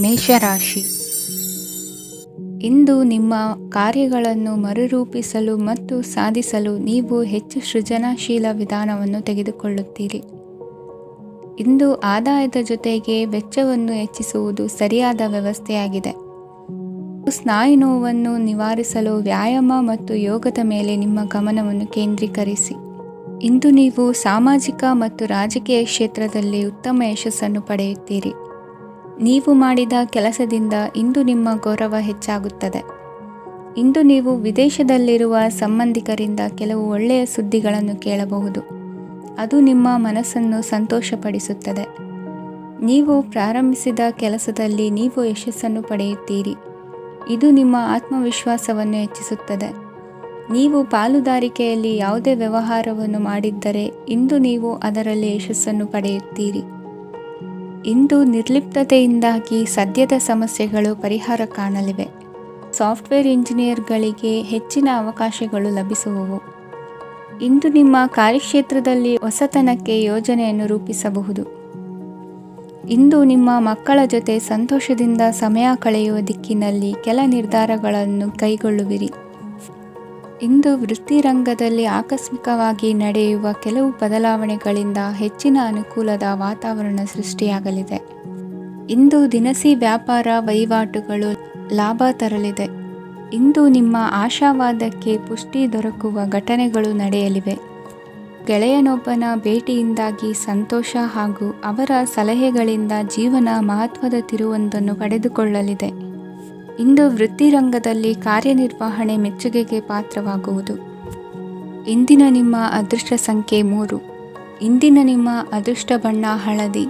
ಮೇಷರಾಶಿ. ಇಂದು ನಿಮ್ಮ ಕಾರ್ಯಗಳನ್ನು ಮರುರೂಪಿಸಲು ಮತ್ತು ಸಾಧಿಸಲು ನೀವು ಹೆಚ್ಚು ಸೃಜನಶೀಲ ವಿಧಾನವನ್ನು ತೆಗೆದುಕೊಳ್ಳುತ್ತೀರಿ. ಇಂದು ಆದಾಯದ ಜೊತೆಗೆ ವೆಚ್ಚವನ್ನು ಹೆಚ್ಚಿಸುವುದು ಸರಿಯಾದ ವ್ಯವಸ್ಥೆಯಾಗಿದೆ. ಸ್ನಾಯು ನೋವನ್ನು ನಿವಾರಿಸಲು ವ್ಯಾಯಾಮ ಮತ್ತು ಯೋಗದ ಮೇಲೆ ನಿಮ್ಮ ಗಮನವನ್ನು ಕೇಂದ್ರೀಕರಿಸಿ. ಇಂದು ನೀವು ಸಾಮಾಜಿಕ ಮತ್ತು ರಾಜಕೀಯ ಕ್ಷೇತ್ರದಲ್ಲಿ ಉತ್ತಮ ಯಶಸ್ಸನ್ನು ಪಡೆಯುತ್ತೀರಿ. ನೀವು ಮಾಡಿದ ಕೆಲಸದಿಂದ ಇಂದು ನಿಮ್ಮ ಗೌರವ ಹೆಚ್ಚಾಗುತ್ತದೆ. ಇಂದು ನೀವು ವಿದೇಶದಲ್ಲಿರುವ ಸಂಬಂಧಿಕರಿಂದ ಕೆಲವು ಒಳ್ಳೆಯ ಸುದ್ದಿಗಳನ್ನು ಕೇಳಬಹುದು. ಅದು ನಿಮ್ಮ ಮನಸ್ಸನ್ನು ಸಂತೋಷಪಡಿಸುತ್ತದೆ. ನೀವು ಪ್ರಾರಂಭಿಸಿದ ಕೆಲಸದಲ್ಲಿ ನೀವು ಯಶಸ್ಸನ್ನು ಪಡೆಯುತ್ತೀರಿ. ಇದು ನಿಮ್ಮ ಆತ್ಮವಿಶ್ವಾಸವನ್ನು ಹೆಚ್ಚಿಸುತ್ತದೆ. ನೀವು ಪಾಲುದಾರಿಕೆಯಲ್ಲಿ ಯಾವುದೇ ವ್ಯವಹಾರವನ್ನು ಮಾಡಿದ್ದರೆ ಇಂದು ನೀವು ಅದರಲ್ಲಿ ಯಶಸ್ಸನ್ನು ಪಡೆಯುತ್ತೀರಿ. ಇಂದು ನಿರ್ಲಿಪ್ತತೆಯಿಂದಾಗಿ ಸದ್ಯದ ಸಮಸ್ಯೆಗಳು ಪರಿಹಾರ ಕಾಣಲಿವೆ. ಸಾಫ್ಟ್ವೇರ್ ಇಂಜಿನಿಯರ್ಗಳಿಗೆ ಹೆಚ್ಚಿನ ಅವಕಾಶಗಳು ಲಭಿಸುವವು. ಇಂದು ನಿಮ್ಮ ಕಾರ್ಯಕ್ಷೇತ್ರದಲ್ಲಿ ಹೊಸತನಕ್ಕೆ ಯೋಜನೆಯನ್ನು ರೂಪಿಸಬಹುದು. ಇಂದು ನಿಮ್ಮ ಮಕ್ಕಳ ಜೊತೆ ಸಂತೋಷದಿಂದ ಸಮಯ ಕಳೆಯುವ ದಿಕ್ಕಿನಲ್ಲಿ ಕೆಲ ನಿರ್ಧಾರಗಳನ್ನು ಕೈಗೊಳ್ಳುವಿರಿ. ಇಂದು ವೃತ್ತಿರಂಗದಲ್ಲಿ ಆಕಸ್ಮಿಕವಾಗಿ ನಡೆಯುವ ಕೆಲವು ಬದಲಾವಣೆಗಳಿಂದ ಹೆಚ್ಚಿನ ಅನುಕೂಲದ ವಾತಾವರಣ ಸೃಷ್ಟಿಯಾಗಲಿದೆ. ಇಂದು ದಿನಸಿ ವ್ಯಾಪಾರ ವಹಿವಾಟುಗಳು ಲಾಭ ತರಲಿದೆ. ಇಂದು ನಿಮ್ಮ ಆಶಾವಾದಕ್ಕೆ ಪುಷ್ಟಿ ದೊರಕುವ ಘಟನೆಗಳು ನಡೆಯಲಿವೆ. ಗೆಳೆಯನೊಬ್ಬನ ಭೇಟಿಯಿಂದಾಗಿ ಸಂತೋಷ ಹಾಗೂ ಅವರ ಸಲಹೆಗಳಿಂದ ಜೀವನ ಮಹತ್ವದ ತಿರುವೊಂದನ್ನು ಪಡೆದುಕೊಳ್ಳಲಿದೆ. ಇಂದು ವೃತ್ತಿರಂಗದಲ್ಲಿ ಕಾರ್ಯನಿರ್ವಹಣೆ ಮೆಚ್ಚುಗೆಗೆ ಪಾತ್ರವಾಗುವುದು. ಇಂದಿನ ನಿಮ್ಮ ಅದೃಷ್ಟ ಸಂಖ್ಯೆ 3. ಇಂದಿನ ನಿಮ್ಮ ಅದೃಷ್ಟ ಬಣ್ಣ ಹಳದಿ.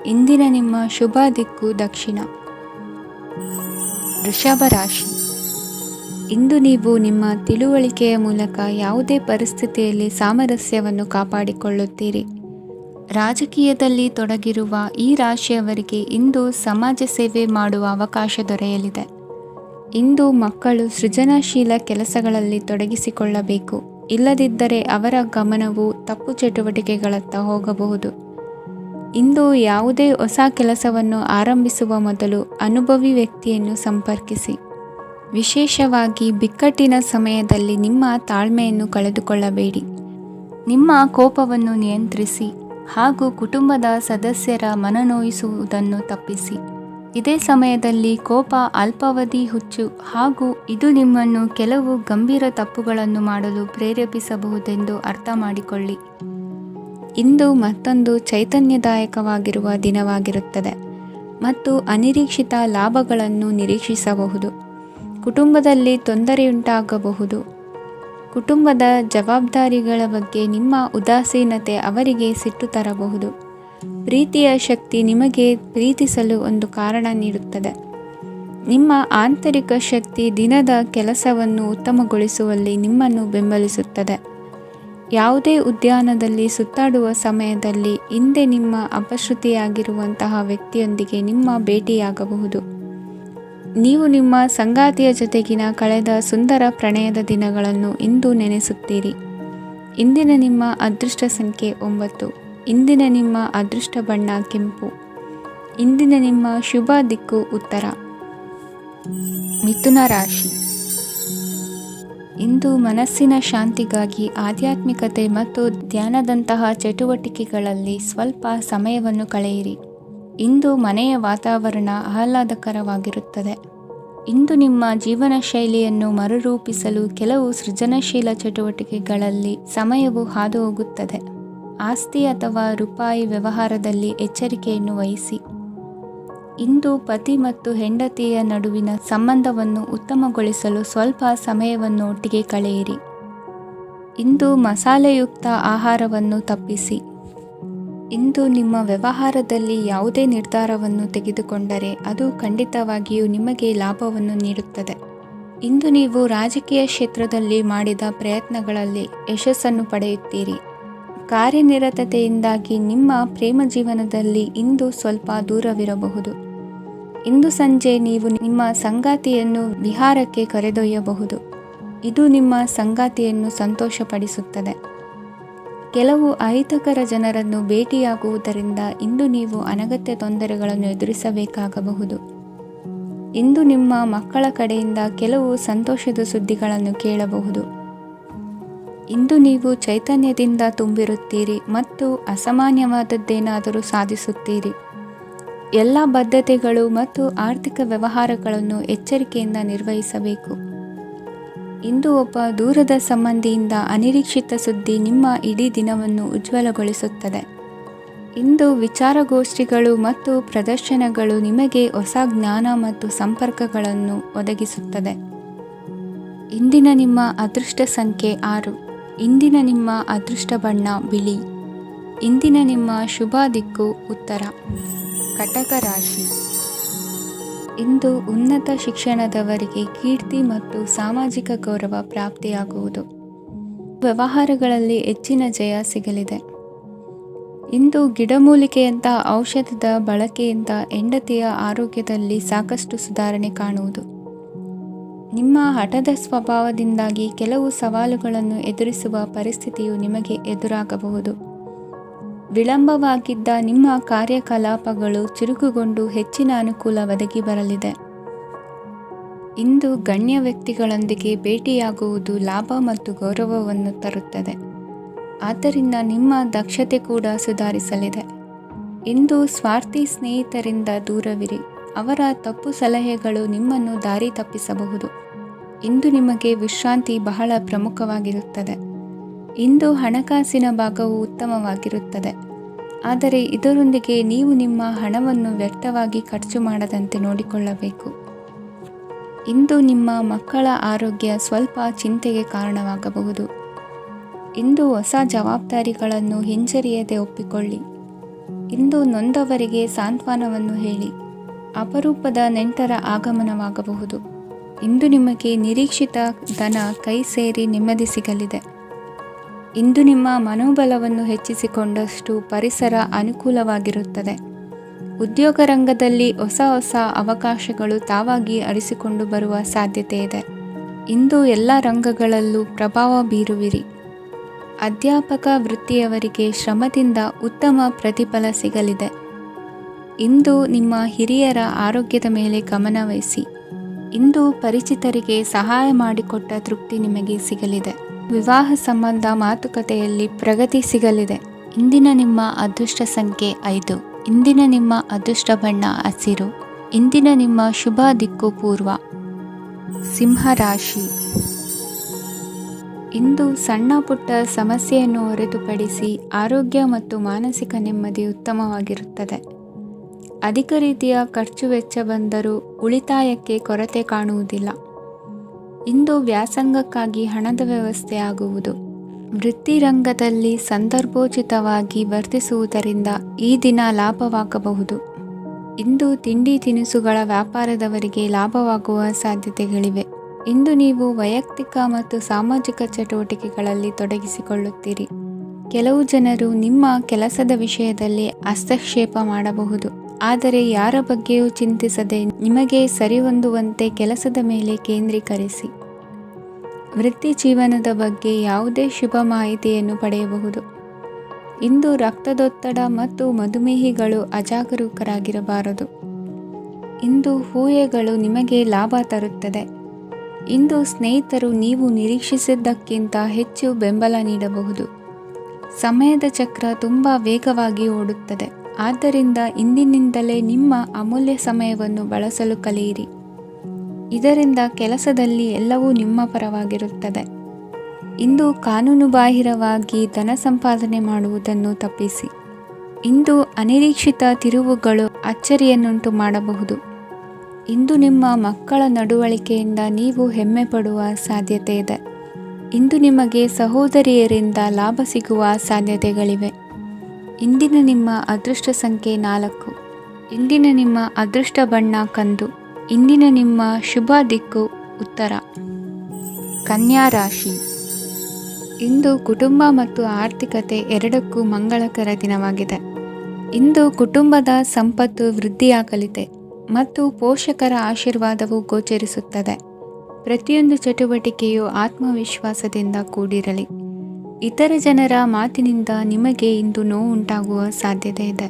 ಇಂದಿನ ನಿಮ್ಮ ಶುಭ ದಿಕ್ಕು ದಕ್ಷಿಣ. ವೃಷಭ ರಾಶಿ. ಇಂದು ನೀವು ನಿಮ್ಮ ತಿಳುವಳಿಕೆಯ ಮೂಲಕ ಯಾವುದೇ ಪರಿಸ್ಥಿತಿಯಲ್ಲಿ ಸಾಮರಸ್ಯವನ್ನು ಕಾಪಾಡಿಕೊಳ್ಳುತ್ತೀರಿ. ರಾಜಕೀಯದಲ್ಲಿ ತೊಡಗಿರುವ ಈ ರಾಶಿಯವರಿಗೆ ಇಂದು ಸಮಾಜ ಸೇವೆ ಮಾಡುವ ಅವಕಾಶ ದೊರೆಯಲಿದೆ. ಇಂದು ಮಕ್ಕಳು ಸೃಜನಶೀಲ ಕೆಲಸಗಳಲ್ಲಿ ತೊಡಗಿಸಿಕೊಳ್ಳಬೇಕು. ಇಲ್ಲದಿದ್ದರೆ ಅವರ ಗಮನವು ತಪ್ಪು ಚಟುವಟಿಕೆಗಳತ್ತ ಹೋಗಬಹುದು. ಇಂದು ಯಾವುದೇ ಹೊಸ ಕೆಲಸವನ್ನು ಆರಂಭಿಸುವ ಮೊದಲು ಅನುಭವಿ ವ್ಯಕ್ತಿಯನ್ನು ಸಂಪರ್ಕಿಸಿ. ವಿಶೇಷವಾಗಿ ಬಿಕ್ಕಟ್ಟಿನ ಸಮಯದಲ್ಲಿ ನಿಮ್ಮ ತಾಳ್ಮೆಯನ್ನು ಕಳೆದುಕೊಳ್ಳಬೇಡಿ. ನಿಮ್ಮ ಕೋಪವನ್ನು ನಿಯಂತ್ರಿಸಿ ಹಾಗೂ ಕುಟುಂಬದ ಸದಸ್ಯರ ಮನನೋಯಿಸುವುದನ್ನು ತಪ್ಪಿಸಿ. ಇದೇ ಸಮಯದಲ್ಲಿ ಕೋಪ ಅಲ್ಪಾವಧಿ ಹುಚ್ಚು ಹಾಗೂ ಇದು ನಿಮ್ಮನ್ನು ಕೆಲವು ಗಂಭೀರ ತಪ್ಪುಗಳನ್ನು ಮಾಡಲು ಪ್ರೇರೇಪಿಸಬಹುದೆಂದು ಅರ್ಥ ಮಾಡಿಕೊಳ್ಳಿ. ಇಂದು ಮತ್ತೊಂದು ಚೈತನ್ಯದಾಯಕವಾಗಿರುವ ದಿನವಾಗಿರುತ್ತದೆ ಮತ್ತು ಅನಿರೀಕ್ಷಿತ ಲಾಭಗಳನ್ನು ನಿರೀಕ್ಷಿಸಬಹುದು. ಕುಟುಂಬದಲ್ಲಿ ತೊಂದರೆಯುಂಟಾಗಬಹುದು. ಕುಟುಂಬದ ಜವಾಬ್ದಾರಿಗಳ ಬಗ್ಗೆ ನಿಮ್ಮ ಉದಾಸೀನತೆ ಅವರಿಗೆ ಸಿಟ್ಟು ತರಬಹುದು. ಪ್ರೀತಿಯ ಶಕ್ತಿ ನಿಮಗೆ ಪ್ರೀತಿಸಲು ಒಂದು ಕಾರಣ ನೀಡುತ್ತದೆ. ನಿಮ್ಮ ಆಂತರಿಕ ಶಕ್ತಿ ದಿನದ ಕೆಲಸವನ್ನು ಉತ್ತಮಗೊಳಿಸುವಲ್ಲಿ ನಿಮ್ಮನ್ನು ಬೆಂಬಲಿಸುತ್ತದೆ. ಯಾವುದೇ ಉದ್ಯಾನದಲ್ಲಿ ಸುತ್ತಾಡುವ ಸಮಯದಲ್ಲಿ ಹಿಂದೆ ನಿಮ್ಮ ಅಪಶ್ರುತಿಯಾಗಿರುವಂತಹ ವ್ಯಕ್ತಿಯೊಂದಿಗೆ ನಿಮ್ಮ ಭೇಟಿಯಾಗಬಹುದು. ನೀವು ನಿಮ್ಮ ಸಂಗಾತಿಯ ಜೊತೆಗಿನ ಕಳೆದ ಸುಂದರ ಪ್ರಣಯದ ದಿನಗಳನ್ನು ಇಂದು ನೆನೆಸುತ್ತೀರಿ. ಇಂದಿನ ನಿಮ್ಮ ಅದೃಷ್ಟ ಸಂಖ್ಯೆ 9. ಇಂದಿನ ನಿಮ್ಮ ಅದೃಷ್ಟ ಬಣ್ಣ ಕೆಂಪು. ಇಂದಿನ ನಿಮ್ಮ ಶುಭ ದಿಕ್ಕು ಉತ್ತರ. ಮಿಥುನ ರಾಶಿ. ಇಂದು ಮನಸ್ಸಿನ ಶಾಂತಿಗಾಗಿ ಆಧ್ಯಾತ್ಮಿಕತೆ ಮತ್ತು ಧ್ಯಾನದಂತಹ ಚಟುವಟಿಕೆಗಳಲ್ಲಿ ಸ್ವಲ್ಪ ಸಮಯವನ್ನು ಕಳೆಯಿರಿ. ಇಂದು ಮನೆಯ ವಾತಾವರಣ ಆಹ್ಲಾದಕರವಾಗಿರುತ್ತದೆ. ಇಂದು ನಿಮ್ಮ ಜೀವನ ಶೈಲಿಯನ್ನು ಮರುರೂಪಿಸಲು ಕೆಲವು ಸೃಜನಶೀಲ ಚಟುವಟಿಕೆಗಳಲ್ಲಿ ಸಮಯವು ಹಾದುಹೋಗುತ್ತದೆ. ಆಸ್ತಿ ಅಥವಾ ರೂಪಾಯಿ ವ್ಯವಹಾರದಲ್ಲಿ ಎಚ್ಚರಿಕೆಯನ್ನು ವಹಿಸಿ. ಇಂದು ಪತಿ ಮತ್ತು ಹೆಂಡತಿಯ ನಡುವಿನ ಸಂಬಂಧವನ್ನು ಉತ್ತಮಗೊಳಿಸಲು ಸ್ವಲ್ಪ ಸಮಯವನ್ನು ಒಟ್ಟಿಗೆ ಕಳೆಯಿರಿ. ಇಂದು ಮಸಾಲೆಯುಕ್ತ ಆಹಾರವನ್ನು ತಪ್ಪಿಸಿ. ಇಂದು ನಿಮ್ಮ ವ್ಯವಹಾರದಲ್ಲಿ ಯಾವುದೇ ನಿರ್ಧಾರವನ್ನು ತೆಗೆದುಕೊಂಡರೆ ಅದು ಖಂಡಿತವಾಗಿಯೂ ನಿಮಗೆ ಲಾಭವನ್ನು ನೀಡುತ್ತದೆ. ಇಂದು ನೀವು ರಾಜಕೀಯ ಕ್ಷೇತ್ರದಲ್ಲಿ ಮಾಡಿದ ಪ್ರಯತ್ನಗಳಲ್ಲಿ ಯಶಸ್ಸನ್ನು ಪಡೆಯುತ್ತೀರಿ. ಕಾರ್ಯನಿರತತೆಯಿಂದಾಗಿ ನಿಮ್ಮ ಪ್ರೇಮ ಜೀವನದಲ್ಲಿ ಇಂದು ಸ್ವಲ್ಪ ದೂರವಿರಬಹುದು. ಇಂದು ಸಂಜೆ ನೀವು ನಿಮ್ಮ ಸಂಗಾತಿಯನ್ನು ವಿಹಾರಕ್ಕೆ ಕರೆದೊಯ್ಯಬಹುದು. ಇದು ನಿಮ್ಮ ಸಂಗಾತಿಯನ್ನು ಸಂತೋಷಪಡಿಸುತ್ತದೆ. ಕೆಲವು ಅಹಿತಕರ ಜನರನ್ನು ಭೇಟಿಯಾಗುವುದರಿಂದ ಇಂದು ನೀವು ಅನಗತ್ಯ ತೊಂದರೆಗಳನ್ನು ಎದುರಿಸಬೇಕಾಗಬಹುದು. ಇಂದು ನಿಮ್ಮ ಮಕ್ಕಳ ಕಡೆಯಿಂದ ಕೆಲವು ಸಂತೋಷದ ಸುದ್ದಿಗಳನ್ನು ಕೇಳಬಹುದು. ಇಂದು ನೀವು ಚೈತನ್ಯದಿಂದ ತುಂಬಿರುತ್ತೀರಿ ಮತ್ತು ಅಸಾಮಾನ್ಯವಾದದ್ದೇನಾದರೂ ಸಾಧಿಸುತ್ತೀರಿ. ಎಲ್ಲ ಬದ್ಧತೆಗಳು ಮತ್ತು ಆರ್ಥಿಕ ವ್ಯವಹಾರಗಳನ್ನು ಎಚ್ಚರಿಕೆಯಿಂದ ನಿರ್ವಹಿಸಬೇಕು. ಇಂದು ಒಬ್ಬ ದೂರದ ಸಂಬಂಧಿಯಿಂದ ಅನಿರೀಕ್ಷಿತ ಸುದ್ದಿ ನಿಮ್ಮ ಇಡೀ ದಿನವನ್ನು ಉಜ್ವಲಗೊಳಿಸುತ್ತದೆ. ಇಂದು ವಿಚಾರಗೋಷ್ಠಿಗಳು ಮತ್ತು ಪ್ರದರ್ಶನಗಳು ನಿಮಗೆ ಹೊಸ ಜ್ಞಾನ ಮತ್ತು ಸಂಪರ್ಕಗಳನ್ನು ಒದಗಿಸುತ್ತದೆ. ಇಂದಿನ ನಿಮ್ಮ ಅದೃಷ್ಟ ಸಂಖ್ಯೆ 6. ಇಂದಿನ ನಿಮ್ಮ ಅದೃಷ್ಟ ಬಣ್ಣ ಬಿಳಿ. ಇಂದಿನ ನಿಮ್ಮ ಶುಭ ದಿಕ್ಕು ಉತ್ತರ. ಕಟಕ ರಾಶಿ. ಇಂದು ಉನ್ನತ ಶಿಕ್ಷಣದವರಿಗೆ ಕೀರ್ತಿ ಮತ್ತು ಸಾಮಾಜಿಕ ಗೌರವ ಪ್ರಾಪ್ತಿಯಾಗುವುದು. ವ್ಯವಹಾರಗಳಲ್ಲಿ ಹೆಚ್ಚಿನ ಜಯ ಸಿಗಲಿದೆ. ಇಂದು ಗಿಡಮೂಲಿಕೆಯಂತಹ ಔಷಧದ ಬಳಕೆಯಿಂದ ಹೆಂಡತಿಯ ಆರೋಗ್ಯದಲ್ಲಿ ಸಾಕಷ್ಟು ಸುಧಾರಣೆ ಕಾಣುವುದು. ನಿಮ್ಮ ಹಠದ ಸ್ವಭಾವದಿಂದಾಗಿ ಕೆಲವು ಸವಾಲುಗಳನ್ನು ಎದುರಿಸುವ ಪರಿಸ್ಥಿತಿಯು ನಿಮಗೆ ಎದುರಾಗಬಹುದು. ವಿಳಂಬವಾಗಿದ್ದ ನಿಮ್ಮ ಕಾರ್ಯಕಲಾಪಗಳು ಚುರುಕುಗೊಂಡು ಹೆಚ್ಚಿನ ಅನುಕೂಲ ಒದಗಿ ಬರಲಿದೆ. ಇಂದು ಗಣ್ಯ ವ್ಯಕ್ತಿಗಳೊಂದಿಗೆ ಭೇಟಿಯಾಗುವುದು ಲಾಭ ಮತ್ತು ಗೌರವವನ್ನು ತರುತ್ತದೆ. ಆದ್ದರಿಂದ ನಿಮ್ಮ ದಕ್ಷತೆ ಕೂಡ ಸುಧಾರಿಸಲಿದೆ. ಇಂದು ಸ್ವಾರ್ಥಿ ಸ್ನೇಹಿತರಿಂದ ದೂರವಿರಿ. ಅವರ ತಪ್ಪು ಸಲಹೆಗಳು ನಿಮ್ಮನ್ನು ದಾರಿ ತಪ್ಪಿಸಬಹುದು. ಇಂದು ನಿಮಗೆ ವಿಶ್ರಾಂತಿ ಬಹಳ ಪ್ರಮುಖವಾಗಿರುತ್ತದೆ. ಇಂದು ಹಣಕಾಸಿನ ಭಾಗವು ಉತ್ತಮವಾಗಿರುತ್ತದೆ. ಆದರೆ ಇದರೊಂದಿಗೆ ನೀವು ನಿಮ್ಮ ಹಣವನ್ನು ವ್ಯರ್ಥವಾಗಿ ಖರ್ಚು ಮಾಡದಂತೆ ನೋಡಿಕೊಳ್ಳಬೇಕು. ಇಂದು ನಿಮ್ಮ ಮಕ್ಕಳ ಆರೋಗ್ಯ ಸ್ವಲ್ಪ ಚಿಂತೆಗೆ ಕಾರಣವಾಗಬಹುದು. ಇಂದು ಹೊಸ ಜವಾಬ್ದಾರಿಗಳನ್ನು ಹಿಂಜರಿಯದೆ ಒಪ್ಪಿಕೊಳ್ಳಿ. ಇಂದು ನೊಂದವರಿಗೆ ಸಾಂತ್ವನವನ್ನು ಹೇಳಿ. ಅಪರೂಪದ ನೆಂಟರ ಆಗಮನವಾಗಬಹುದು. ಇಂದು ನಿಮಗೆ ನಿರೀಕ್ಷಿತ ಧನ ಕೈ ಸೇರಿ ನೆಮ್ಮದಿ ಸಿಗಲಿದೆ. ಇಂದು ನಿಮ್ಮ ಮನೋಬಲವನ್ನು ಹೆಚ್ಚಿಸಿಕೊಂಡಷ್ಟು ಪರಿಸರ ಅನುಕೂಲವಾಗಿರುತ್ತದೆ. ಉದ್ಯೋಗ ರಂಗದಲ್ಲಿ ಹೊಸ ಹೊಸ ಅವಕಾಶಗಳು ತಾವಾಗಿ ಅರಿಸಿಕೊಂಡು ಬರುವ ಸಾಧ್ಯತೆ ಇದೆ. ಇಂದು ಎಲ್ಲ ರಂಗಗಳಲ್ಲೂ ಪ್ರಭಾವ ಬೀರುವಿರಿ. ಅಧ್ಯಾಪಕ ವೃತ್ತಿಯವರಿಗೆ ಶ್ರಮದಿಂದ ಉತ್ತಮ ಪ್ರತಿಫಲ ಸಿಗಲಿದೆ. ಇಂದು ನಿಮ್ಮ ಹಿರಿಯರ ಆರೋಗ್ಯದ ಮೇಲೆ ಗಮನ ವಹಿಸಿ. ಇಂದು ಪರಿಚಿತರಿಗೆ ಸಹಾಯ ಮಾಡಿಕೊಟ್ಟ ತೃಪ್ತಿ ನಿಮಗೆ ಸಿಗಲಿದೆ. ವಿವಾಹ ಸಂಬಂಧ ಮಾತುಕತೆಯಲ್ಲಿ ಪ್ರಗತಿ ಸಿಗಲಿದೆ. ಇಂದಿನ ನಿಮ್ಮ ಅದೃಷ್ಟ ಸಂಖ್ಯೆ 5. ಇಂದಿನ ನಿಮ್ಮ ಅದೃಷ್ಟ ಬಣ್ಣ ಹಸಿರು. ಇಂದಿನ ನಿಮ್ಮ ಶುಭ ದಿಕ್ಕು ಪೂರ್ವ. ಸಿಂಹ ರಾಶಿ. ಇಂದು ಸಣ್ಣ ಪುಟ್ಟ ಸಮಸ್ಯೆಯನ್ನು ಹೊರತುಪಡಿಸಿ ಆರೋಗ್ಯ ಮತ್ತು ಮಾನಸಿಕ ನೆಮ್ಮದಿ ಉತ್ತಮವಾಗಿರುತ್ತದೆ. ಅಧಿಕ ರೀತಿಯ ಖರ್ಚು ವೆಚ್ಚ ಬಂದರೂ ಉಳಿತಾಯಕ್ಕೆ ಕೊರತೆ ಕಾಣುವುದಿಲ್ಲ. ಇಂದು ವ್ಯಾಸಂಗಕ್ಕಾಗಿ ಹಣದ ವ್ಯವಸ್ಥೆ ಆಗುವುದು. ವೃತ್ತಿರಂಗದಲ್ಲಿ ಸಂದರ್ಭೋಚಿತವಾಗಿ ವರ್ತಿಸುವುದರಿಂದ ಈ ದಿನ ಲಾಭವಾಗಬಹುದು. ಇಂದು ತಿಂಡಿ ತಿನಿಸುಗಳ ವ್ಯಾಪಾರದವರಿಗೆ ಲಾಭವಾಗುವ ಸಾಧ್ಯತೆಗಳಿವೆ. ಇಂದು ನೀವು ವೈಯಕ್ತಿಕ ಮತ್ತು ಸಾಮಾಜಿಕ ಚಟುವಟಿಕೆಗಳಲ್ಲಿ ತೊಡಗಿಸಿಕೊಳ್ಳುತ್ತೀರಿ. ಕೆಲವು ಜನರು ನಿಮ್ಮ ಕೆಲಸದ ವಿಷಯದಲ್ಲಿ ಹಸ್ತಕ್ಷೇಪ ಮಾಡಬಹುದು. ಆದರೆ ಯಾರ ಬಗ್ಗೆಯೂ ಚಿಂತಿಸದೆ ನಿಮಗೆ ಸರಿಹೊಂದುವಂತೆ ಕೆಲಸದ ಮೇಲೆ ಕೇಂದ್ರೀಕರಿಸಿ. ವೃತ್ತಿ ಜೀವನದ ಬಗ್ಗೆ ಯಾವುದೇ ಶುಭ ಮಾಹಿತಿಯನ್ನು ಪಡೆಯಬಹುದು. ಇಂದು ರಕ್ತದೊತ್ತಡ ಮತ್ತು ಮಧುಮೇಹಿಗಳು ಅಜಾಗರೂಕರಾಗಿರಬಾರದು. ಇಂದು ಊಹೆಗಳು ನಿಮಗೆ ಲಾಭ ತರುತ್ತದೆ. ಇಂದು ಸ್ನೇಹಿತರು ನೀವು ನಿರೀಕ್ಷಿಸಿದ್ದಕ್ಕಿಂತ ಹೆಚ್ಚು ಬೆಂಬಲ ನೀಡಬಹುದು. ಸಮಯದ ಚಕ್ರ ತುಂಬ ವೇಗವಾಗಿ ಓಡುತ್ತದೆ. ಆದ್ದರಿಂದ ಇಂದಿನಿಂದಲೇ ನಿಮ್ಮ ಅಮೂಲ್ಯ ಸಮಯವನ್ನು ಬಳಸಲು ಕಲಿಯಿರಿ. ಇದರಿಂದ ಕೆಲಸದಲ್ಲಿ ಎಲ್ಲವೂ ನಿಮ್ಮ ಪರವಾಗಿರುತ್ತದೆ. ಇಂದು ಕಾನೂನುಬಾಹಿರವಾಗಿ ಧನ ಸಂಪಾದನೆ ಮಾಡುವುದನ್ನು ತಪ್ಪಿಸಿ. ಇಂದು ಅನಿರೀಕ್ಷಿತ ತಿರುವುಗಳು ಅಚ್ಚರಿಯನ್ನುಂಟು ಮಾಡಬಹುದು. ಇಂದು ನಿಮ್ಮ ಮಕ್ಕಳ ನಡವಳಿಕೆಯಿಂದ ನೀವು ಹೆಮ್ಮೆ ಪಡುವ ಸಾಧ್ಯತೆ ಇದೆ. ಇಂದು ನಿಮಗೆ ಸಹೋದರಿಯರಿಂದ ಲಾಭ ಸಿಗುವ ಸಾಧ್ಯತೆಗಳಿವೆ. ಇಂದಿನ ನಿಮ್ಮ ಅದೃಷ್ಟ ಸಂಖ್ಯೆ 4. ಇಂದಿನ ನಿಮ್ಮ ಅದೃಷ್ಟ ಬಣ್ಣ ಕಂದು. ಇಂದಿನ ನಿಮ್ಮ ಶುಭ ದಿಕ್ಕು ಉತ್ತರ. ಕನ್ಯಾ ರಾಶಿ. ಇಂದು ಕುಟುಂಬ ಮತ್ತು ಆರ್ಥಿಕತೆ ಎರಡಕ್ಕೂ ಮಂಗಳಕರ ದಿನವಾಗಿದೆ. ಇಂದು ಕುಟುಂಬದ ಸಂಪತ್ತು ವೃದ್ಧಿಯಾಗಲಿದೆ ಮತ್ತು ಪೋಷಕರ ಆಶೀರ್ವಾದವು ಗೋಚರಿಸುತ್ತದೆ. ಪ್ರತಿಯೊಂದು ಚಟುವಟಿಕೆಯು ಆತ್ಮವಿಶ್ವಾಸದಿಂದ ಕೂಡಿರಲಿ. ಇತರ ಜನರ ಮಾತಿನಿಂದ ನಿಮಗೆ ಇಂದು ನೋವುಂಟಾಗುವ ಸಾಧ್ಯತೆ ಇದೆ.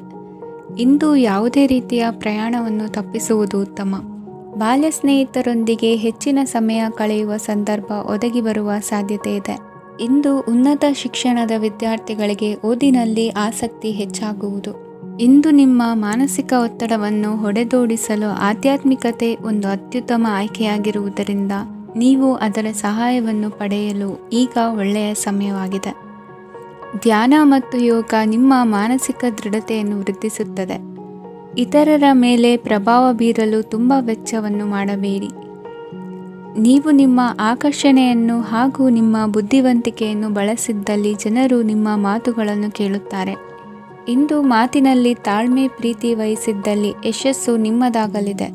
ಇಂದು ಯಾವುದೇ ರೀತಿಯ ಪ್ರಯಾಣವನ್ನು ತಪ್ಪಿಸುವುದು ಉತ್ತಮ. ಬಾಲ್ಯ ಸ್ನೇಹಿತರೊಂದಿಗೆ ಹೆಚ್ಚಿನ ಸಮಯ ಕಳೆಯುವ ಸಂದರ್ಭ ಒದಗಿ ಬರುವ ಸಾಧ್ಯತೆ ಇದೆ. ಇಂದು ಉನ್ನತ ಶಿಕ್ಷಣದ ವಿದ್ಯಾರ್ಥಿಗಳಿಗೆ ಓದಿನಲ್ಲಿ ಆಸಕ್ತಿ ಹೆಚ್ಚಾಗುವುದು. ಇಂದು ನಿಮ್ಮ ಮಾನಸಿಕ ಒತ್ತಡವನ್ನು ಹೊಡೆದೋಡಿಸಲು ಆಧ್ಯಾತ್ಮಿಕತೆ ಒಂದು ಅತ್ಯುತ್ತಮ ಆಯ್ಕೆಯಾಗಿರುವುದರಿಂದ ನೀವು ಅದರ ಸಹಾಯವನ್ನು ಪಡೆಯಲು ಈಗ ಒಳ್ಳೆಯ ಸಮಯವಾಗಿದೆ. ಧ್ಯಾನ ಮತ್ತು ಯೋಗ ನಿಮ್ಮ ಮಾನಸಿಕ ದೃಢತೆಯನ್ನು ವೃದ್ಧಿಸುತ್ತದೆ. ಇತರರ ಮೇಲೆ ಪ್ರಭಾವ ಬೀರಲು ತುಂಬ ವೆಚ್ಚವನ್ನು ಮಾಡಬೇಡಿ. ನೀವು ನಿಮ್ಮ ಆಕರ್ಷಣೆಯನ್ನು ಹಾಗೂ ನಿಮ್ಮ ಬುದ್ಧಿವಂತಿಕೆಯನ್ನು ಬಳಸಿದ್ದಲ್ಲಿ ಜನರು ನಿಮ್ಮ ಮಾತುಗಳನ್ನು ಕೇಳುತ್ತಾರೆ. ಇಂದು ಮಾತಿನಲ್ಲಿ ತಾಳ್ಮೆ ಪ್ರೀತಿ ವಹಿಸಿದ್ದಲ್ಲಿ ಯಶಸ್ಸು ನಿಮ್ಮದಾಗಲಿದೆ.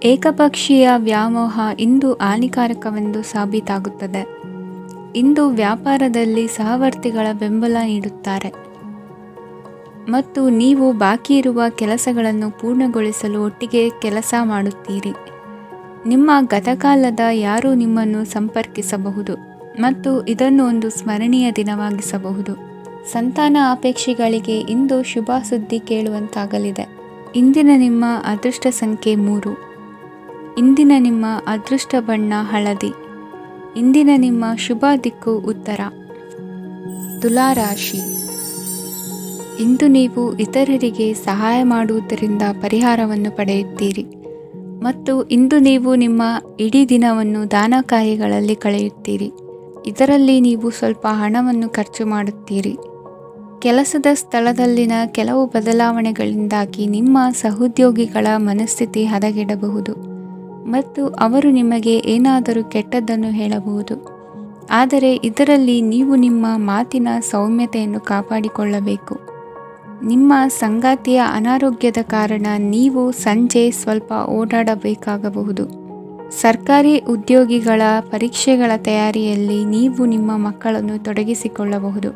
ಏಕಪಕ್ಷೀಯ ವ್ಯಾಮೋಹ ಇಂದು ಹಾನಿಕಾರಕವೆಂದು ಸಾಬೀತಾಗುತ್ತದೆ. ಇಂದು ವ್ಯಾಪಾರದಲ್ಲಿ ಸಹವರ್ತಿಗಳ ಬೆಂಬಲ ನೀಡುತ್ತಾರೆ ಮತ್ತು ನೀವು ಬಾಕಿ ಇರುವ ಕೆಲಸಗಳನ್ನು ಪೂರ್ಣಗೊಳಿಸಲು ಒಟ್ಟಿಗೆ ಕೆಲಸ ಮಾಡುತ್ತೀರಿ. ನಿಮ್ಮ ಗತಕಾಲದ ಯಾರೂ ನಿಮ್ಮನ್ನು ಸಂಪರ್ಕಿಸಬಹುದು ಮತ್ತು ಇದನ್ನು ಒಂದು ಸ್ಮರಣೀಯ ದಿನವಾಗಿಸಬಹುದು. ಸಂತಾನ ಅಪೇಕ್ಷಿಗಳಿಗೆ ಇಂದು ಶುಭ ಸುದ್ದಿ ಕೇಳುವಂತಾಗಲಿದೆ. ಇಂದಿನ ನಿಮ್ಮ ಅದೃಷ್ಟ ಸಂಖ್ಯೆ 3. ಇಂದಿನ ನಿಮ್ಮ ಅದೃಷ್ಟ ಬಣ್ಣ ಹಳದಿ. ಇಂದಿನ ನಿಮ್ಮ ಶುಭ ದಿಕ್ಕು ಉತ್ತರ. ತುಲಾ ರಾಶಿ. ಇಂದು ನೀವು ಇತರರಿಗೆ ಸಹಾಯ ಮಾಡುವುದರಿಂದ ಪರಿಹಾರವನ್ನು ಪಡೆಯುತ್ತೀರಿ ಮತ್ತು ಇಂದು ನೀವು ನಿಮ್ಮ ಇಡೀ ದಿನವನ್ನು ದಾನ ಕಾರ್ಯಗಳಲ್ಲಿ ಕಳೆಯುತ್ತೀರಿ. ಇದರಲ್ಲಿ ನೀವು ಸ್ವಲ್ಪ ಹಣವನ್ನು ಖರ್ಚು ಮಾಡುತ್ತೀರಿ. ಕೆಲಸದ ಸ್ಥಳದಲ್ಲಿನ ಕೆಲವು ಬದಲಾವಣೆಗಳಿಂದಾಗಿ ನಿಮ್ಮ ಸಹೋದ್ಯೋಗಿಗಳ ಮನಸ್ಥಿತಿ ಹದಗೆಡಬಹುದು ಮತ್ತು ಅವರು ನಿಮಗೆ ಏನಾದರೂ ಕೆಟ್ಟದ್ದನ್ನು ಹೇಳಬಹುದು. ಆದರೆ ಇದರಲ್ಲಿ ನೀವು ನಿಮ್ಮ ಮಾತಿನ ಸೌಮ್ಯತೆಯನ್ನು ಕಾಪಾಡಿಕೊಳ್ಳಬೇಕು. ನಿಮ್ಮ ಸಂಗಾತಿಯ ಅನಾರೋಗ್ಯದ ಕಾರಣ ನೀವು ಸಂಜೆ ಸ್ವಲ್ಪ ಓಡಾಡಬೇಕಾಗಬಹುದು. ಸರ್ಕಾರಿ ಉದ್ಯೋಗಿಗಳ ಪರೀಕ್ಷೆಗಳ ತಯಾರಿಯಲ್ಲಿ ನೀವು ನಿಮ್ಮ ಮಕ್ಕಳನ್ನು ತೊಡಗಿಸಿಕೊಳ್ಳಬಹುದು.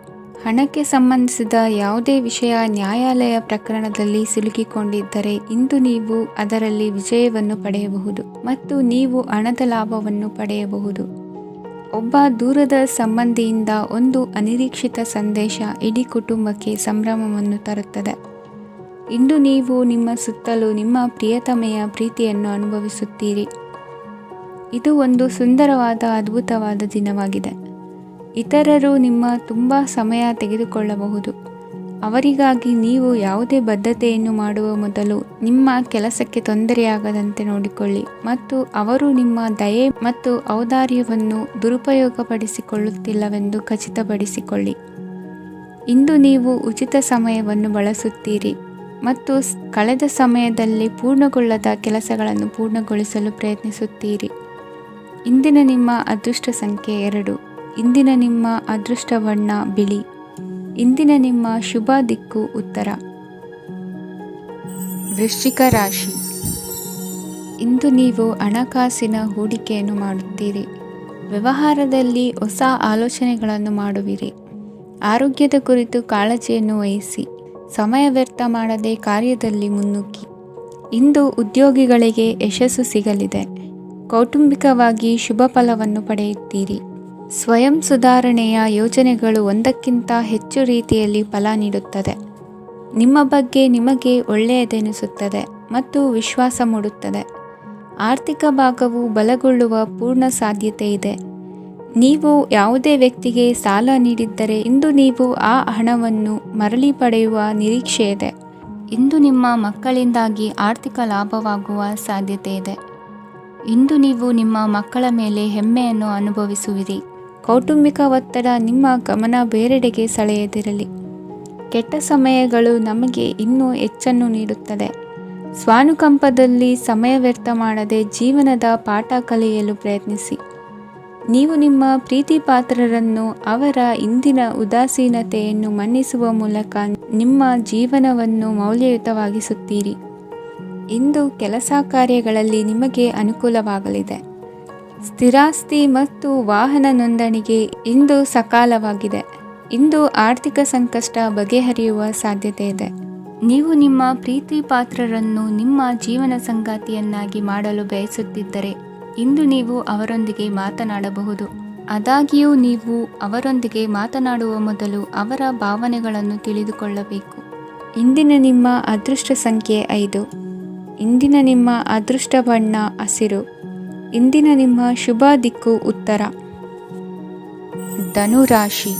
ಹಣಕ್ಕೆ ಸಂಬಂಧಿಸಿದ ಯಾವುದೇ ವಿಷಯ ನ್ಯಾಯಾಲಯ ಪ್ರಕರಣದಲ್ಲಿ ಸಿಲುಕಿಕೊಂಡಿದ್ದರೆ ಇಂದು ನೀವು ಅದರಲ್ಲಿ ವಿಜಯವನ್ನು ಪಡೆಯಬಹುದು ಮತ್ತು ನೀವು ಹಣದ ಲಾಭವನ್ನು ಪಡೆಯಬಹುದು. ಒಬ್ಬ ದೂರದ ಸಂಬಂಧಿಯಿಂದ ಒಂದು ಅನಿರೀಕ್ಷಿತ ಸಂದೇಶ ಇಡೀ ಕುಟುಂಬಕ್ಕೆ ಸಂಭ್ರಮವನ್ನು ತರುತ್ತದೆ. ಇಂದು ನೀವು ನಿಮ್ಮ ಸುತ್ತಲೂ ನಿಮ್ಮ ಪ್ರಿಯತಮೆಯ ಪ್ರೀತಿಯನ್ನು ಅನುಭವಿಸುತ್ತೀರಿ. ಇದು ಒಂದು ಸುಂದರವಾದ ಅದ್ಭುತವಾದ ದಿನವಾಗಿದೆ. ಇತರರು ನಿಮ್ಮ ತುಂಬ ಸಮಯ ತೆಗೆದುಕೊಳ್ಳಬಹುದು. ಅವರಿಗಾಗಿ ನೀವು ಯಾವುದೇ ಬದ್ಧತೆಯನ್ನು ಮಾಡುವ ಮೊದಲು ನಿಮ್ಮ ಕೆಲಸಕ್ಕೆ ತೊಂದರೆಯಾಗದಂತೆ ನೋಡಿಕೊಳ್ಳಿ ಮತ್ತು ಅವರು ನಿಮ್ಮ ದಯೆ ಮತ್ತು ಔದಾರ್ಯವನ್ನು ದುರುಪಯೋಗಪಡಿಸಿಕೊಳ್ಳುತ್ತಿಲ್ಲವೆಂದು ಖಚಿತಪಡಿಸಿಕೊಳ್ಳಿ. ಇಂದು ನೀವು ಉಚಿತ ಸಮಯವನ್ನು ಬಳಸುತ್ತೀರಿ ಮತ್ತು ಕಳೆದ ಸಮಯದಲ್ಲಿ ಪೂರ್ಣಗೊಳ್ಳದ ಕೆಲಸಗಳನ್ನು ಪೂರ್ಣಗೊಳಿಸಲು ಪ್ರಯತ್ನಿಸುತ್ತೀರಿ. ಇಂದಿನ ನಿಮ್ಮ ಅದೃಷ್ಟ ಸಂಖ್ಯೆ 2. ಇಂದಿನ ನಿಮ್ಮ ಅದೃಷ್ಟ ಬಣ್ಣ ಬಿಳಿ. ಇಂದಿನ ನಿಮ್ಮ ಶುಭ ದಿಕ್ಕು ಉತ್ತರ. ವೃಶ್ಚಿಕ ರಾಶಿ. ಇಂದು ನೀವು ಹಣಕಾಸಿನ ಹೂಡಿಕೆಯನ್ನು ಮಾಡುತ್ತೀರಿ. ವ್ಯವಹಾರದಲ್ಲಿ ಹೊಸ ಆಲೋಚನೆಗಳನ್ನು ಮಾಡುವಿರಿ. ಆರೋಗ್ಯದ ಕುರಿತು ಕಾಳಜಿಯನ್ನು ವಹಿಸಿ. ಸಮಯ ವ್ಯರ್ಥ ಮಾಡದೆ ಕಾರ್ಯದಲ್ಲಿ ಮುನ್ನುಗ್ಗಿ. ಇಂದು ಉದ್ಯೋಗಿಗಳಿಗೆ ಯಶಸ್ಸು ಸಿಗಲಿದೆ. ಕೌಟುಂಬಿಕವಾಗಿ ಶುಭ ಫಲವನ್ನು ಪಡೆಯುತ್ತೀರಿ. ಸ್ವಯಂ ಸುಧಾರಣೆಯ ಯೋಜನೆಗಳು ಒಂದಕ್ಕಿಂತ ಹೆಚ್ಚು ರೀತಿಯಲ್ಲಿ ಫಲ ನೀಡುತ್ತದೆ. ನಿಮ್ಮ ಬಗ್ಗೆ ನಿಮಗೆ ಒಳ್ಳೆಯದೆನಿಸುತ್ತದೆ ಮತ್ತು ವಿಶ್ವಾಸ ಮೂಡುತ್ತದೆ. ಆರ್ಥಿಕ ಭಾಗವು ಬಲಗೊಳ್ಳುವ ಪೂರ್ಣ ಸಾಧ್ಯತೆ ಇದೆ. ನೀವು ಯಾವುದೇ ವ್ಯಕ್ತಿಗೆ ಸಾಲ ನೀಡಿದ್ದರೆ ಇಂದು ನೀವು ಆ ಹಣವನ್ನು ಮರಳಿ ಪಡೆಯುವ ನಿರೀಕ್ಷೆ ಇದೆ. ಇಂದು ನಿಮ್ಮ ಮಕ್ಕಳಿಂದಾಗಿ ಆರ್ಥಿಕ ಲಾಭವಾಗುವ ಸಾಧ್ಯತೆ ಇದೆ. ಇಂದು ನೀವು ನಿಮ್ಮ ಮಕ್ಕಳ ಮೇಲೆ ಹೆಮ್ಮೆಯನ್ನು ಅನುಭವಿಸುವಿರಿ. ಕೌಟುಂಬಿಕ ಒತ್ತಡ ನಿಮ್ಮ ಗಮನ ಬೇರೆಡೆಗೆ ಸೆಳೆಯದಿರಲಿ. ಕೆಟ್ಟ ಸಮಯಗಳು ನಮಗೆ ಇನ್ನೂ ಹೆಚ್ಚನ್ನು ನೀಡುತ್ತದೆ. ಸ್ವಾನುಕಂಪದಲ್ಲಿ ಸಮಯ ವ್ಯರ್ಥ ಮಾಡದೆ ಜೀವನದ ಪಾಠ ಕಲಿಯಲು ಪ್ರಯತ್ನಿಸಿ. ನೀವು ನಿಮ್ಮ ಪ್ರೀತಿ ಪಾತ್ರರನ್ನು ಅವರ ಇಂದಿನ ಉದಾಸೀನತೆಯನ್ನು ಮನ್ನಿಸುವ ಮೂಲಕ ನಿಮ್ಮ ಜೀವನವನ್ನು ಮೌಲ್ಯಯುತವಾಗಿಸುತ್ತೀರಿ. ಇಂದು ಕೆಲಸ ಕಾರ್ಯಗಳಲ್ಲಿ ನಿಮಗೆ ಅನುಕೂಲವಾಗಲಿದೆ. ಸ್ಥಿರಾಸ್ತಿ ಮತ್ತು ವಾಹನ ನೋಂದಣಿಗೆ ಇಂದು ಸಕಾಲವಾಗಿದೆ. ಇಂದು ಆರ್ಥಿಕ ಸಂಕಷ್ಟ ಬಗೆಹರಿಯುವ ಸಾಧ್ಯತೆ ಇದೆ. ನೀವು ನಿಮ್ಮ ಪ್ರೀತಿ ಪಾತ್ರರನ್ನು ನಿಮ್ಮ ಜೀವನ ಸಂಗಾತಿಯನ್ನಾಗಿ ಮಾಡಲು ಬಯಸುತ್ತಿದ್ದರೆ ಇಂದು ನೀವು ಅವರೊಂದಿಗೆ ಮಾತನಾಡಬಹುದು. ಆದಾಗ್ಯೂ ನೀವು ಅವರೊಂದಿಗೆ ಮಾತನಾಡುವ ಮೊದಲು ಅವರ ಭಾವನೆಗಳನ್ನು ತಿಳಿದುಕೊಳ್ಳಬೇಕು. ಇಂದಿನ ನಿಮ್ಮ ಅದೃಷ್ಟ ಸಂಖ್ಯೆ 5. ಇಂದಿನ ನಿಮ್ಮ ಅದೃಷ್ಟ ಬಣ್ಣ ಹಸಿರು. ಇಂದಿನ ನಿಮ್ಮ ಶುಭ ದಿಕ್ಕು ಉತ್ತರ. ಧನುರಾಶಿ.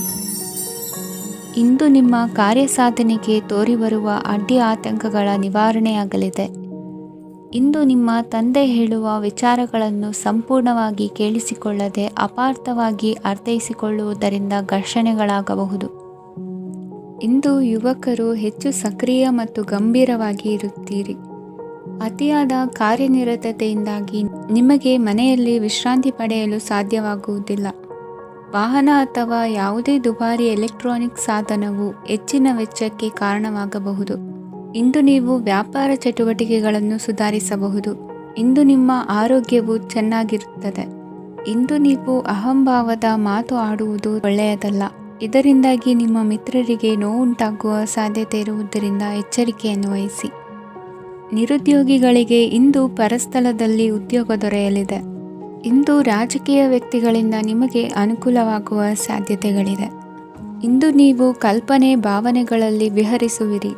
ಇಂದು ನಿಮ್ಮ ಕಾರ್ಯಸಾಧನೆಗೆ ತೋರಿಬರುವ ಅಡ್ಡಿ ಆತಂಕಗಳ ನಿವಾರಣೆಯಾಗಲಿದೆ. ಇಂದು ನಿಮ್ಮ ತಂದೆ ಹೇಳುವ ವಿಚಾರಗಳನ್ನು ಸಂಪೂರ್ಣವಾಗಿ ಕೇಳಿಸಿಕೊಳ್ಳದೆ ಅಪಾರ್ಥವಾಗಿ ಅರ್ಥೈಸಿಕೊಳ್ಳುವುದರಿಂದ ಘರ್ಷಣೆಗಳಾಗಬಹುದು. ಇಂದು ಯುವಕರು ಹೆಚ್ಚು ಸಕ್ರಿಯ ಮತ್ತು ಗಂಭೀರವಾಗಿ ಇರುತ್ತೀರಿ. ಅತಿಯಾದ ಕಾರ್ಯನಿರತತೆಯಿಂದಾಗಿ ನಿಮಗೆ ಮನೆಯಲ್ಲಿ ವಿಶ್ರಾಂತಿ ಪಡೆಯಲು ಸಾಧ್ಯವಾಗುವುದಿಲ್ಲ. ವಾಹನ ಅಥವಾ ಯಾವುದೇ ದುಬಾರಿ ಎಲೆಕ್ಟ್ರಾನಿಕ್ ಸಾಧನವು ಹೆಚ್ಚಿನ ವೆಚ್ಚಕ್ಕೆ ಕಾರಣವಾಗಬಹುದು. ಇಂದು ನೀವು ವ್ಯಾಪಾರ ಚಟುವಟಿಕೆಗಳನ್ನು ಸುಧಾರಿಸಬಹುದು. ಇಂದು ನಿಮ್ಮ ಆರೋಗ್ಯವು ಚೆನ್ನಾಗಿರುತ್ತದೆ. ಇಂದು ನೀವು ಅಹಂಭಾವದ ಮಾತು ಆಡುವುದು ಒಳ್ಳೆಯದಲ್ಲ. ಇದರಿಂದಾಗಿ ನಿಮ್ಮ ಮಿತ್ರರಿಗೆ ನೋವುಂಟಾಗುವ ಸಾಧ್ಯತೆ ಇರುವುದರಿಂದ ಎಚ್ಚರಿಕೆಯನ್ನು ವಹಿಸಿ. ನಿರುದ್ಯೋಗಿಗಳಿಗೆ ಇಂದು ಪರಸ್ಥಳದಲ್ಲಿ ಉದ್ಯೋಗ ದೊರೆಯಲಿದೆ. ಇಂದು ರಾಜಕೀಯ ವ್ಯಕ್ತಿಗಳಿಂದ ನಿಮಗೆ ಅನುಕೂಲವಾಗುವ ಸಾಧ್ಯತೆಗಳಿದೆ. ಇಂದು ನೀವು ಕಲ್ಪನೆ ಭಾವನೆಗಳಲ್ಲಿ ವಿಹರಿಸುವಿರಿ.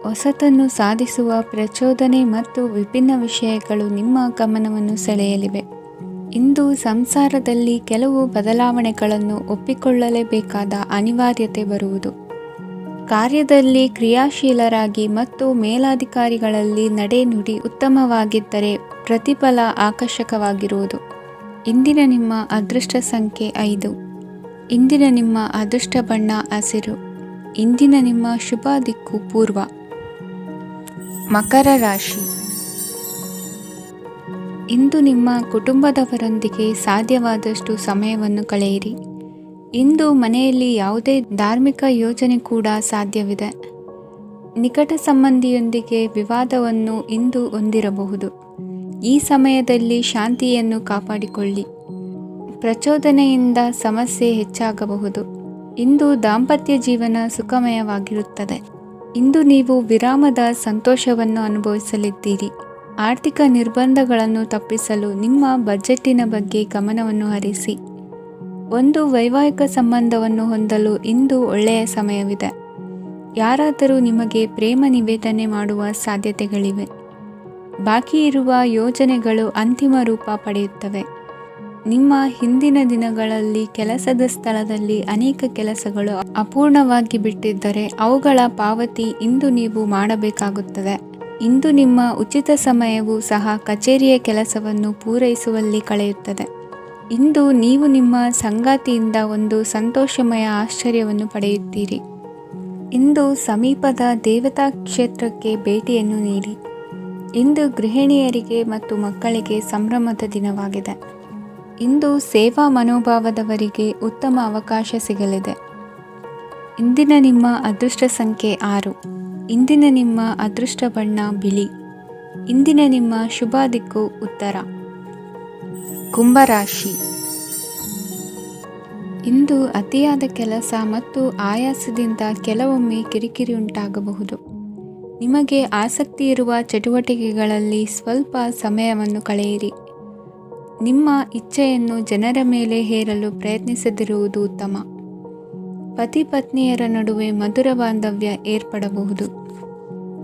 ಹೊಸತನ್ನು ಸಾಧಿಸುವ ಪ್ರಚೋದನೆ ಮತ್ತು ವಿಭಿನ್ನ ವಿಷಯಗಳು ನಿಮ್ಮ ಗಮನವನ್ನು ಸೆಳೆಯಲಿವೆ. ಇಂದು ಸಂಸಾರದಲ್ಲಿ ಕೆಲವು ಬದಲಾವಣೆಗಳನ್ನು ಒಪ್ಪಿಕೊಳ್ಳಲೇಬೇಕಾದ ಅನಿವಾರ್ಯತೆ ಬರುವುದು. ಕಾರ್ಯದಲ್ಲಿ ಕ್ರಿಯಾಶೀಲರಾಗಿ ಮತ್ತು ಮೇಲಾಧಿಕಾರಿಗಳಲ್ಲಿ ನಡೆನುಡಿ ಉತ್ತಮವಾಗಿದ್ದರೆ ಪ್ರತಿಫಲ ಆಕರ್ಷಕವಾಗಿರುವುದು. ಇಂದಿನ ನಿಮ್ಮ ಅದೃಷ್ಟ ಸಂಖ್ಯೆ 5. ಇಂದಿನ ನಿಮ್ಮ ಅದೃಷ್ಟ ಬಣ್ಣ ಹಸಿರು. ಇಂದಿನ ನಿಮ್ಮ ಶುಭ ದಿಕ್ಕು ಪೂರ್ವ. ಮಕರ ರಾಶಿ. ಇಂದು ನಿಮ್ಮ ಕುಟುಂಬದವರೊಂದಿಗೆ ಸಾಧ್ಯವಾದಷ್ಟು ಸಮಯವನ್ನು ಕಳೆಯಿರಿ. ಇಂದು ಮನೆಯಲ್ಲಿ ಯಾವುದೇ ಧಾರ್ಮಿಕ ಯೋಜನೆ ಕೂಡ ಸಾಧ್ಯವಿದೆ. ನಿಕಟ ಸಂಬಂಧಿಯೊಂದಿಗೆ ವಿವಾದವನ್ನು ಇಂದು ಹೊಂದಿರಬಹುದು. ಈ ಸಮಯದಲ್ಲಿ ಶಾಂತಿಯನ್ನು ಕಾಪಾಡಿಕೊಳ್ಳಿ. ಪ್ರಚೋದನೆಯಿಂದ ಸಮಸ್ಯೆ ಹೆಚ್ಚಾಗಬಹುದು. ಇಂದು ದಾಂಪತ್ಯ ಜೀವನ ಸುಖಮಯವಾಗಿರುತ್ತದೆ. ಇಂದು ನೀವು ವಿರಾಮದ ಸಂತೋಷವನ್ನು ಅನುಭವಿಸಲಿದ್ದೀರಿ. ಆರ್ಥಿಕ ನಿರ್ಬಂಧಗಳನ್ನು ತಪ್ಪಿಸಲು ನಿಮ್ಮ ಬಜೆಟ್ಟಿನ ಬಗ್ಗೆ ಗಮನವನ್ನು ಹರಿಸಿ. ಒಂದು ವೈವಾಹಿಕ ಸಂಬಂಧವನ್ನು ಹೊಂದಲು ಇಂದು ಒಳ್ಳೆಯ ಸಮಯವಿದೆ. ಯಾರಾದರೂ ನಿಮಗೆ ಪ್ರೇಮ ನಿವೇದನೆ ಮಾಡುವ ಸಾಧ್ಯತೆಗಳಿವೆ. ಬಾಕಿ ಇರುವ ಯೋಜನೆಗಳು ಅಂತಿಮ ರೂಪ ಪಡೆಯುತ್ತವೆ. ನಿಮ್ಮ ಹಿಂದಿನ ದಿನಗಳಲ್ಲಿ ಕೆಲಸದ ಸ್ಥಳದಲ್ಲಿ ಅನೇಕ ಕೆಲಸಗಳು ಅಪೂರ್ಣವಾಗಿ ಬಿಟ್ಟಿದ್ದರೆ ಅವುಗಳ ಪಾವತಿ ಇಂದು ನೀವು ಮಾಡಬೇಕಾಗುತ್ತದೆ. ಇಂದು ನಿಮ್ಮ ಉಚಿತ ಸಮಯವು ಸಹ ಕಚೇರಿಯ ಕೆಲಸವನ್ನು ಪೂರೈಸುವಲ್ಲಿ ಕಳೆಯುತ್ತದೆ. ಇಂದು ನೀವು ನಿಮ್ಮ ಸಂಗಾತಿಯಿಂದ ಒಂದು ಸಂತೋಷಮಯ ಆಶ್ಚರ್ಯವನ್ನು ಪಡೆಯುತ್ತೀರಿ. ಇಂದು ಸಮೀಪದ ದೇವತಾ ಕ್ಷೇತ್ರಕ್ಕೆ ಭೇಟಿಯನ್ನು ನೀಡಿ. ಇಂದು ಗೃಹಿಣಿಯರಿಗೆ ಮತ್ತು ಮಕ್ಕಳಿಗೆ ಸಂಭ್ರಮದ ದಿನವಾಗಿದೆ. ಇಂದು ಸೇವಾ ಮನೋಭಾವದವರಿಗೆ ಉತ್ತಮ ಅವಕಾಶ ಸಿಗಲಿದೆ. ಇಂದಿನ ನಿಮ್ಮ ಅದೃಷ್ಟ ಸಂಖ್ಯೆ 6. ಇಂದಿನ ನಿಮ್ಮ ಅದೃಷ್ಟ ಬಣ್ಣ ಬಿಳಿ. ಇಂದಿನ ನಿಮ್ಮ ಶುಭ ದಿಕ್ಕು ಉತ್ತರ. ಕುಂಭರಾಶಿ. ಇಂದು ಅತಿಯಾದ ಕೆಲಸ ಮತ್ತು ಆಯಾಸದಿಂದ ಕೆಲವೊಮ್ಮೆ ಕಿರಿಕಿರಿ ಉಂಟಾಗಬಹುದು. ನಿಮಗೆ ಆಸಕ್ತಿ ಇರುವ ಚಟುವಟಿಕೆಗಳಲ್ಲಿ ಸ್ವಲ್ಪ ಸಮಯವನ್ನು ಕಳೆಯಿರಿ. ನಿಮ್ಮ ಇಚ್ಛೆಯನ್ನು ಜನರ ಮೇಲೆ ಹೇರಲು ಪ್ರಯತ್ನಿಸದಿರುವುದು ಉತ್ತಮ. ಪತಿ ಪತ್ನಿಯರ ನಡುವೆ ಮಧುರ ಬಾಂಧವ್ಯ ಏರ್ಪಡಬಹುದು.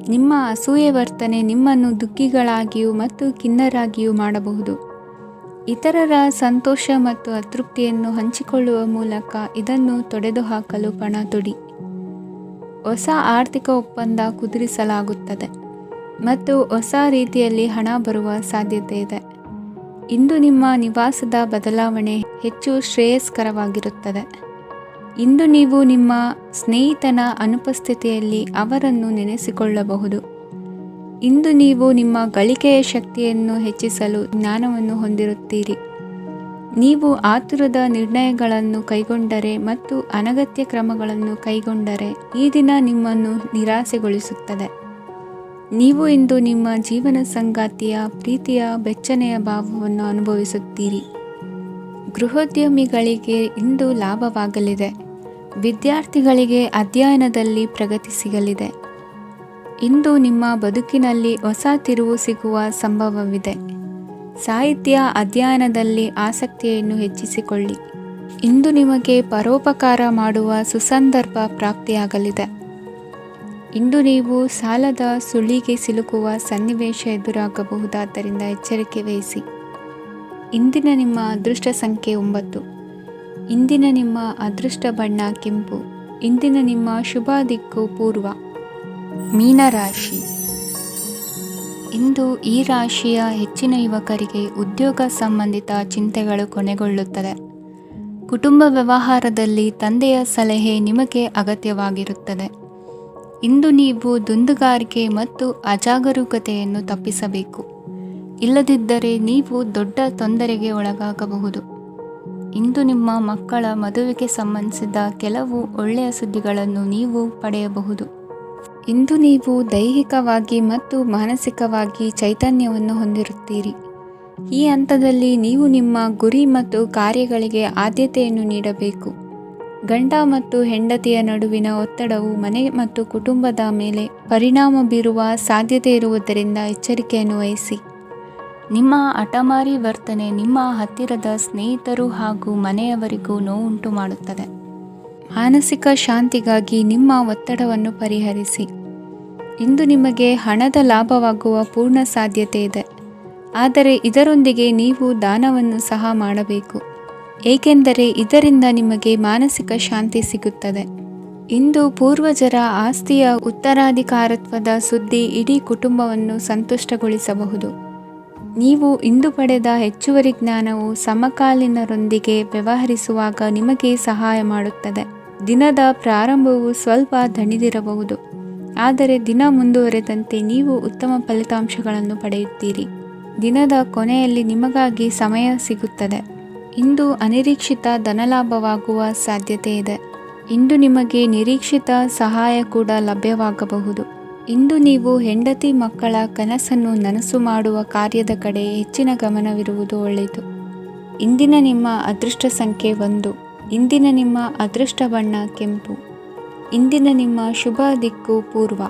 ನಿಮ್ಮ ಅಸೂಯೆ ವರ್ತನೆ ನಿಮ್ಮನ್ನು ದುಃಖಿಗಳಾಗಿಯೂ ಮತ್ತು ಖಿನ್ನರಾಗಿಯೂ ಮಾಡಬಹುದು. ಇತರರ ಸಂತೋಷ ಮತ್ತು ಅತೃಪ್ತಿಯನ್ನು ಹಂಚಿಕೊಳ್ಳುವ ಮೂಲಕ ಇದನ್ನು ತೊಡೆದುಹಾಕಲು ಪಣ ತೊಡಿ. ಹೊಸ ಆರ್ಥಿಕ ಒಪ್ಪಂದ ಕುದುರಿಸಲಾಗುತ್ತದೆ ಮತ್ತು ಹೊಸ ರೀತಿಯಲ್ಲಿ ಹಣ ಬರುವ ಸಾಧ್ಯತೆ ಇದೆ. ಇಂದು ನಿಮ್ಮ ನಿವಾಸದ ಬದಲಾವಣೆ ಹೆಚ್ಚು ಶ್ರೇಯಸ್ಕರವಾಗಿರುತ್ತದೆ. ಇಂದು ನೀವು ನಿಮ್ಮ ಸ್ನೇಹಿತನ ಅನುಪಸ್ಥಿತಿಯಲ್ಲಿ ಅವರನ್ನು ನೆನೆಸಿಕೊಳ್ಳಬಹುದು. ಇಂದು ನೀವು ನಿಮ್ಮ ಗಳಿಕೆಯ ಶಕ್ತಿಯನ್ನು ಹೆಚ್ಚಿಸಲು ಜ್ಞಾನವನ್ನು ಹೊಂದಿರುತ್ತೀರಿ. ನೀವು ಆತುರದ ನಿರ್ಣಯಗಳನ್ನು ಕೈಗೊಂಡರೆ ಮತ್ತು ಅನಗತ್ಯ ಕ್ರಮಗಳನ್ನು ಕೈಗೊಂಡರೆ ಈ ದಿನ ನಿಮ್ಮನ್ನು ನಿರಾಸೆಗೊಳಿಸುತ್ತದೆ. ನೀವು ಇಂದು ನಿಮ್ಮ ಜೀವನ ಸಂಗಾತಿಯ ಪ್ರೀತಿಯ ಬೆಚ್ಚನೆಯ ಭಾವವನ್ನು ಅನುಭವಿಸುತ್ತೀರಿ. ಗೃಹೋದ್ಯಮಿಗಳಿಗೆ ಇಂದು ಲಾಭವಾಗಲಿದೆ. ವಿದ್ಯಾರ್ಥಿಗಳಿಗೆ ಅಧ್ಯಯನದಲ್ಲಿ ಪ್ರಗತಿ ಸಿಗಲಿದೆ. ಇಂದು ನಿಮ್ಮ ಬದುಕಿನಲ್ಲಿ ಹೊಸ ತಿರುವು ಸಿಗುವ ಸಂಭವವಿದೆ. ಸಾಹಿತ್ಯ ಅಧ್ಯಯನದಲ್ಲಿ ಆಸಕ್ತಿಯನ್ನು ಹೆಚ್ಚಿಸಿಕೊಳ್ಳಿ. ಇಂದು ನಿಮಗೆ ಪರೋಪಕಾರ ಮಾಡುವ ಸುಸಂದರ್ಭ ಪ್ರಾಪ್ತಿಯಾಗಲಿದೆ. ಇಂದು ನೀವು ಸಾಲದ ಸುಳಿಗೆ ಸಿಲುಕುವ ಸನ್ನಿವೇಶ ಎದುರಾಗಬಹುದಾದ್ದರಿಂದ ಎಚ್ಚರಿಕೆ ವಹಿಸಿ. ಇಂದಿನ ನಿಮ್ಮ ಅದೃಷ್ಟ ಸಂಖ್ಯೆ 9. ಇಂದಿನ ನಿಮ್ಮ ಅದೃಷ್ಟ ಬಣ್ಣ ಕೆಂಪು. ಇಂದಿನ ನಿಮ್ಮ ಶುಭ ದಿಕ್ಕು ಪೂರ್ವ. ಮೀನರಾಶಿ. ಇಂದು ಈ ರಾಶಿಯ ಹೆಚ್ಚಿನ ಯುವಕರಿಗೆ ಉದ್ಯೋಗ ಸಂಬಂಧಿತ ಚಿಂತೆಗಳು ಕೊನೆಗೊಳ್ಳುತ್ತದೆ. ಕುಟುಂಬ ವ್ಯವಹಾರದಲ್ಲಿ ತಂದೆಯ ಸಲಹೆ ನಿಮಗೆ ಅಗತ್ಯವಾಗಿರುತ್ತದೆ. ಇಂದು ನೀವು ದುಂದುಗಾರಿಕೆ ಮತ್ತು ಅಜಾಗರೂಕತೆಯನ್ನು ತಪ್ಪಿಸಬೇಕು. ಇಲ್ಲದಿದ್ದರೆ ನೀವು ದೊಡ್ಡ ತೊಂದರೆಗೆ ಒಳಗಾಗಬಹುದು. ಇಂದು ನಿಮ್ಮ ಮಕ್ಕಳ ಮದುವೆಗೆ ಸಂಬಂಧಿಸಿದ ಕೆಲವು ಒಳ್ಳೆಯ ಸುದ್ದಿಗಳನ್ನು ನೀವು ಪಡೆಯಬಹುದು. ಇಂದು ನೀವು ದೈಹಿಕವಾಗಿ ಮತ್ತು ಮಾನಸಿಕವಾಗಿ ಚೈತನ್ಯವನ್ನು ಹೊಂದಿರುತ್ತೀರಿ. ಈ ಹಂತದಲ್ಲಿ ನೀವು ನಿಮ್ಮ ಗುರಿ ಮತ್ತು ಕಾರ್ಯಗಳಿಗೆ ಆದ್ಯತೆಯನ್ನು ನೀಡಬೇಕು. ಗಂಡ ಮತ್ತು ಹೆಂಡತಿಯ ನಡುವಿನ ಒತ್ತಡವು ಮನೆ ಮತ್ತು ಕುಟುಂಬದ ಮೇಲೆ ಪರಿಣಾಮ ಬೀರುವ ಸಾಧ್ಯತೆ ಇರುವುದರಿಂದ ಎಚ್ಚರಿಕೆಯನ್ನು ವಹಿಸಿ. ನಿಮ್ಮ ಹಠಮಾರಿ ವರ್ತನೆ ನಿಮ್ಮ ಹತ್ತಿರದ ಸ್ನೇಹಿತರು ಹಾಗೂ ಮನೆಯವರಿಗೂ ನೋವುಂಟು ಮಾಡುತ್ತದೆ. ಮಾನಸಿಕ ಶಾಂತಿಗಾಗಿ ನಿಮ್ಮ ಒತ್ತಡವನ್ನು ಪರಿಹರಿಸಿ. ಇಂದು ನಿಮಗೆ ಹಣದ ಲಾಭವಾಗುವ ಪೂರ್ಣ ಸಾಧ್ಯತೆ ಇದೆ. ಆದರೆ ಇದರೊಂದಿಗೆ ನೀವು ದಾನವನ್ನು ಸಹ ಮಾಡಬೇಕು, ಏಕೆಂದರೆ ಇದರಿಂದ ನಿಮಗೆ ಮಾನಸಿಕ ಶಾಂತಿ ಸಿಗುತ್ತದೆ. ಇಂದು ಪೂರ್ವಜರ ಆಸ್ತಿಯ ಉತ್ತರಾಧಿಕಾರತ್ವದ ಸುದ್ದಿ ಇಡೀ ಕುಟುಂಬವನ್ನು ಸಂತುಷ್ಟಗೊಳಿಸಬಹುದು. ನೀವು ಇಂದು ಪಡೆದ ಹೆಚ್ಚುವರಿ ಜ್ಞಾನವು ಸಮಕಾಲೀನರೊಂದಿಗೆ ವ್ಯವಹರಿಸುವಾಗ ನಿಮಗೆ ಸಹಾಯ ಮಾಡುತ್ತದೆ. ದಿನದ ಪ್ರಾರಂಭವು ಸ್ವಲ್ಪ ದಣಿದಿರಬಹುದು, ಆದರೆ ದಿನ ಮುಂದುವರೆದಂತೆ ನೀವು ಉತ್ತಮ ಫಲಿತಾಂಶಗಳನ್ನು ಪಡೆಯುತ್ತೀರಿ. ದಿನದ ಕೊನೆಯಲ್ಲಿ ನಿಮಗಾಗಿ ಸಮಯ ಸಿಗುತ್ತದೆ. ಇಂದು ಅನಿರೀಕ್ಷಿತ ಧನಲಾಭವಾಗುವ ಸಾಧ್ಯತೆ ಇದೆ. ಇಂದು ನಿಮಗೆ ನಿರೀಕ್ಷಿತ ಸಹಾಯ ಕೂಡ ಲಭ್ಯವಾಗಬಹುದು. ಇಂದು ನೀವು ಹೆಂಡತಿ ಮಕ್ಕಳ ಕನಸನ್ನು ನನಸು ಮಾಡುವ ಕಾರ್ಯದ ಕಡೆ ಹೆಚ್ಚಿನ ಗಮನವಿರುವುದು ಒಳ್ಳೆಯದು. ಇಂದಿನ ನಿಮ್ಮ ಅದೃಷ್ಟ ಸಂಖ್ಯೆ 1. ಇಂದಿನ ನಿಮ್ಮ ಅದೃಷ್ಟ ಬಣ್ಣ ಕೆಂಪು. ಇಂದಿನ ನಿಮ್ಮ ಶುಭ ದಿಕ್ಕು ಪೂರ್ವ.